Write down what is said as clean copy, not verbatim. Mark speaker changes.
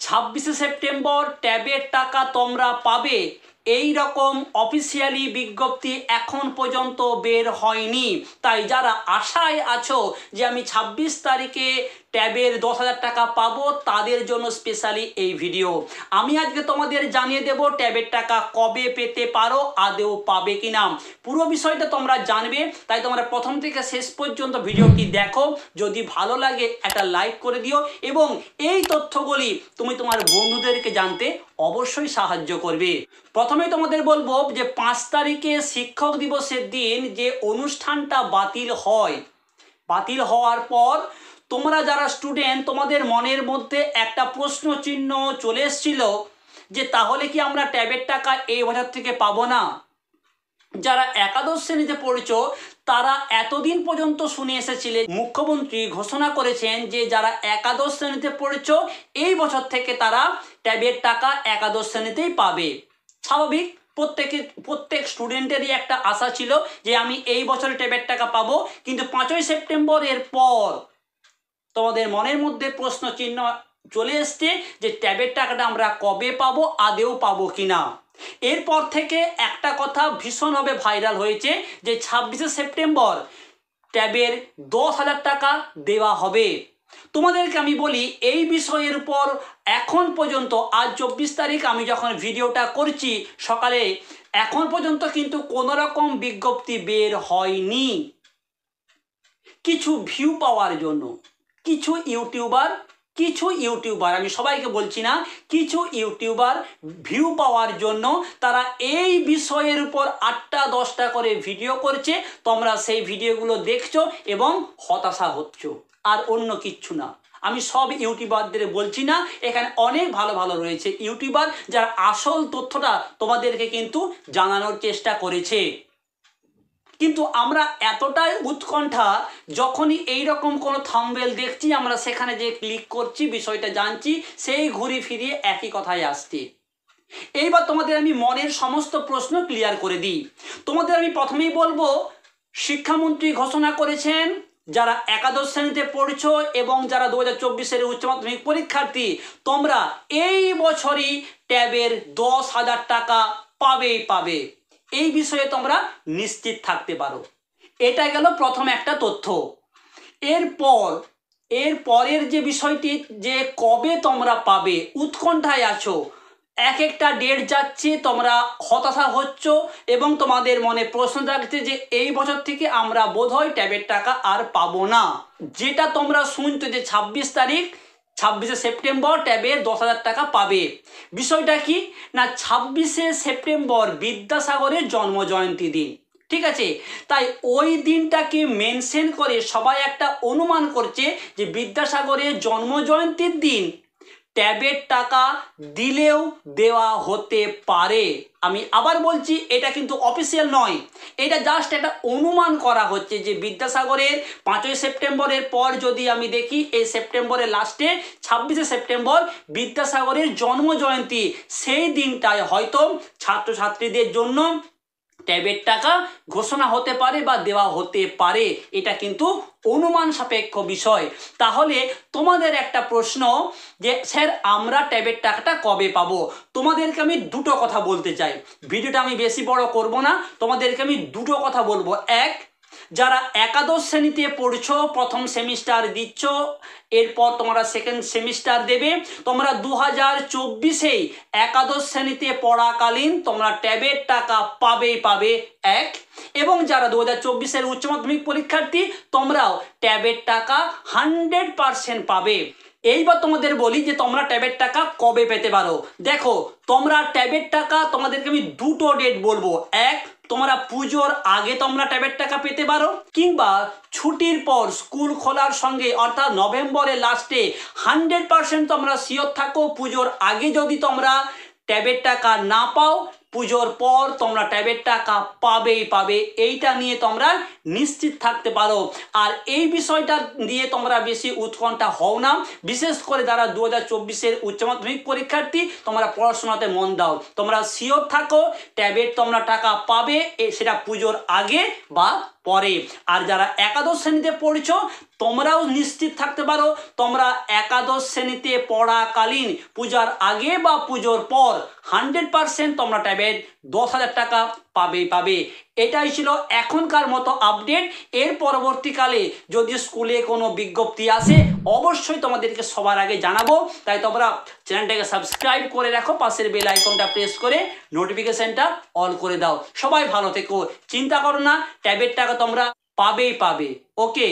Speaker 1: 26শে September ট্যাবের টাকা তোমরা পাবে, এই রকম অফিসিয়ালি বিজ্ঞপ্তি এখন পর্যন্ত বের হয়নি। তাই যারা আশায় আছো যে আমি 26 তারিখে ট্যাবের 10,000 টাকা পাবো, তাদের জন্য স্পেশালি এই ভিডিও। আমি আজকে তোমাদের জানিয়ে দেব ট্যাবের টাকা কবে পেতে পারো, আদৌ পাবে কিনা পুরো বিষয়টা তোমরা জানবে। তাই তোমরা প্রথম থেকে শেষ পর্যন্ত ভিডিওটি দেখো। যদি ভালো লাগে একটা লাইক করে দিও এবং এই তথ্যগুলি তুমি তোমার বন্ধুদেরকে জানতে অবশ্যই সাহায্য করবে। প্রথমে তোমাদের বলবো যে 5 তারিখে শিক্ষক দিবসের দিন যে অনুষ্ঠানটা বাতিল হওয়ার পর তোমরা যারা স্টুডেন্ট, তোমাদের মনের মধ্যে একটা প্রশ্ন চিহ্ন চলে এসেছিল যে তাহলে কি আমরা ট্যাবের টাকা এই বছর থেকে পাবো না। যারা একাদশ শ্রেণীতে পড়ছো তারা এতদিন পর্যন্ত শুনে এসেছিলে মুখ্যমন্ত্রী ঘোষণা করেছেন যে যারা একাদশ শ্রেণীতে পড়ছো এই বছর থেকে তারা ট্যাবের টাকা একাদশ শ্রেণীতেই পাবে। স্বাভাবিক, প্রত্যেক স্টুডেন্টেরই একটা আশা ছিল যে আমি এই বছরে ট্যাবের টাকা পাবো। কিন্তু 5ই সেপ্টেম্বরের পর তোমাদের মনের মধ্যে প্রশ্ন চিহ্ন চলে এসছে যে ট্যাবের টাকাটা আমরা কবে পাবো, আদেও পাবো কিনা। এরপর থেকে একটা কথা ভীষণভাবে ভাইরাল হয়েছে যে 26শে সেপ্টেম্বর ট্যাবের 10,000 টাকা দেওয়া হবে। তোমাদেরকে আমি বলি এই বিষয়ের উপর এখন পর্যন্ত, আজ 24 তারিখ আমি যখন ভিডিওটা করছি সকালে, এখন পর্যন্ত কিন্তু কোনো রকম বিজ্ঞপ্তি বের হয়নি। কিছু ভিউ পাওয়ার জন্য কিছু ইউটিউবার, আমি সবাইকে বলছি না, কিছু ইউটিউবার ভিউ পাওয়ার জন্য তারা এই বিষয়ের উপর 8টা 10টা করে ভিডিও করছে। তোমরা সেই ভিডিওগুলো দেখছো এবং হতাশা হচ্ছ, আর অন্য কিচ্ছু না। আমি সব ইউটিউবারদের বলছি না, এখানে অনেক ভালো ভালো রয়েছে ইউটিউবার যারা আসল তথ্যটা তোমাদেরকে কিন্তু জানানোর চেষ্টা করেছে। কিন্তু আমরা এতটাই উৎকণ্ঠা, যখনই এই রকম কোনো থাম্বনেল দেখছি আমরা সেখানে যে ক্লিক করছি, বিষয়টা জানছি, সেই ঘুরে ফিরিয়ে একই কথায় আসছে। এইবার তোমাদের আমি মনের সমস্ত প্রশ্ন ক্লিয়ার করে দিই। তোমাদের আমি প্রথমেই বলবো, শিক্ষামন্ত্রী ঘোষণা করেছেন যারা একাদশ শ্রেণীতে পড়ছো এবং যারা 2024-এর উচ্চ মাধ্যমিক পরীক্ষার্থী, তোমরা এই বছরই ট্যাবের 10,000 টাকা পাবে। এই বিষয়ে তোমরা নিশ্চিত থাকতে পারো। এটা গেল প্রথম একটা তথ্য। এরপরের যে বিষয়টি যে কবে তোমরা পাবে, উৎকণ্ঠায় আছো, এক একটা ডেট যাচ্ছে, তোমরা হতাশা হচ্ছ এবং তোমাদের মনে প্রশ্ন জাগছে যে এই বছর থেকে আমরা বোধহয় ট্যাবের টাকা আর পাবো না। যেটা তোমরা শুনছো যে 26শে সেপ্টেম্বর ট্যাবের 10,000 টাকা পাবে। বিষয়টা কি না, 26শে সেপ্টেম্বর বিদ্যাসাগরের জন্মজয়ন্তী দিন, ঠিক আছে? তাই ওই দিনটাকে মেনশন করে সবাই একটা অনুমান করছে যে বিদ্যাসাগরের জন্মজয়ন্তীর দিন ট্যাবের টাকা দিলেও দেওয়া হতে পারে। আমি আবার বলছি, এটা কিন্তু অফিসিয়াল নয়, এটা জাস্ট একটা অনুমান করা হচ্ছে যে বিদ্যাসাগরের 5ই সেপ্টেম্বরের পর যদি আমি দেখি এই সেপ্টেম্বরের লাস্টে 26শে সেপ্টেম্বর বিদ্যাসাগরের জন্মজয়ন্তী, সেই দিনটায় হয়তো ছাত্রছাত্রীদের জন্য ট্যাবের টাকা ঘোষণা হতে পারে বা দেওয়া হতে পারে। এটা কিন্তু অনুমান সাপেক্ষ বিষয়। তাহলে তোমাদের একটা প্রশ্ন যে স্যার আমরা ট্যাবের টাকাটা কবে পাবো, তোমাদেরকে আমি দুটো কথা বলতে চাই। ভিডিওটা আমি বেশি বড় করব না, তোমাদেরকে আমি দুটো কথা বলবো। এক, যারা একাদশ শ্রেণীতে পড়ছো, প্রথম সেমিস্টার দিচ্ছ, এরপর তোমরা সেকেন্ড সেমিস্টার দেবে, তোমরা 2024-এই একাদশ শ্রেণীতে পড়াকালীন তোমরা ট্যাবের টাকা পাবে এক। এবং যারা 2024-এর উচ্চ মাধ্যমিক পরীক্ষার্থী, তোমরাও ট্যাবের টাকা 100% পাবে। এইবার তোমাদের বলি যে তোমরা ট্যাবের টাকা কবে পেতে পারো। দেখো, তোমরা ট্যাবের টাকা, তোমাদেরকে আমি দুটো ডেট বলবো। এক, তোমরা পুজোর আগে তোমরা ট্যাবের টাকা পেতে পারো, কিংবা ছুটির পর স্কুল খোলার সঙ্গে অর্থাৎ নভেম্বরের লাস্টে 100% তোমরা শিওর থাকো পুজোর আগে যদি তোমরা ট্যাবের টাকা না পাও, পুজোর পর তোমরা ট্যাবের টাকা পাবে। এইটা নিয়ে তোমরা নিশ্চিত থাকতে পারো। আর এই বিষয়টা দিয়ে তোমরা বেশি উৎকণ্ঠা হও না, বিশেষ করে যারা 2024-এর উচ্চ মাধ্যমিক পরীক্ষার্থী, তোমরা পড়াশোনাতে মন দাও, তোমরা শিওর থাকো ট্যাবের তোমরা টাকা পাবে, সেটা পুজোর আগে বা পরে। আর যারা একাদশ শ্রেণীতে পড়ছো তোমরাও নিশ্চিত থাকতে পারো তোমরা একাদশ শ্রেণীতে পড়াকালীন পূজার আগে বা পুজোর পর 100% তোমরা ট্যাবের 10,000 টাকা পাবে। এটাই ছিল এখনকার মতো আপডেট। এর পরবর্তীকালে যদি স্কুলে কোনো বিজ্ঞপ্তি আসে অবশ্যই তোমাদেরকে সবার আগে জানাবো। তাই তোমরা চ্যানেলটাকে সাবস্ক্রাইব করে রাখো, পাশের বেল আইকনটা প্রেস করে নোটিফিকেশনটা অল করে দাও। সবাই ভালো থেকো, চিন্তা করো না, ট্যাবের টাকা তোমরা পাবে। ওকে।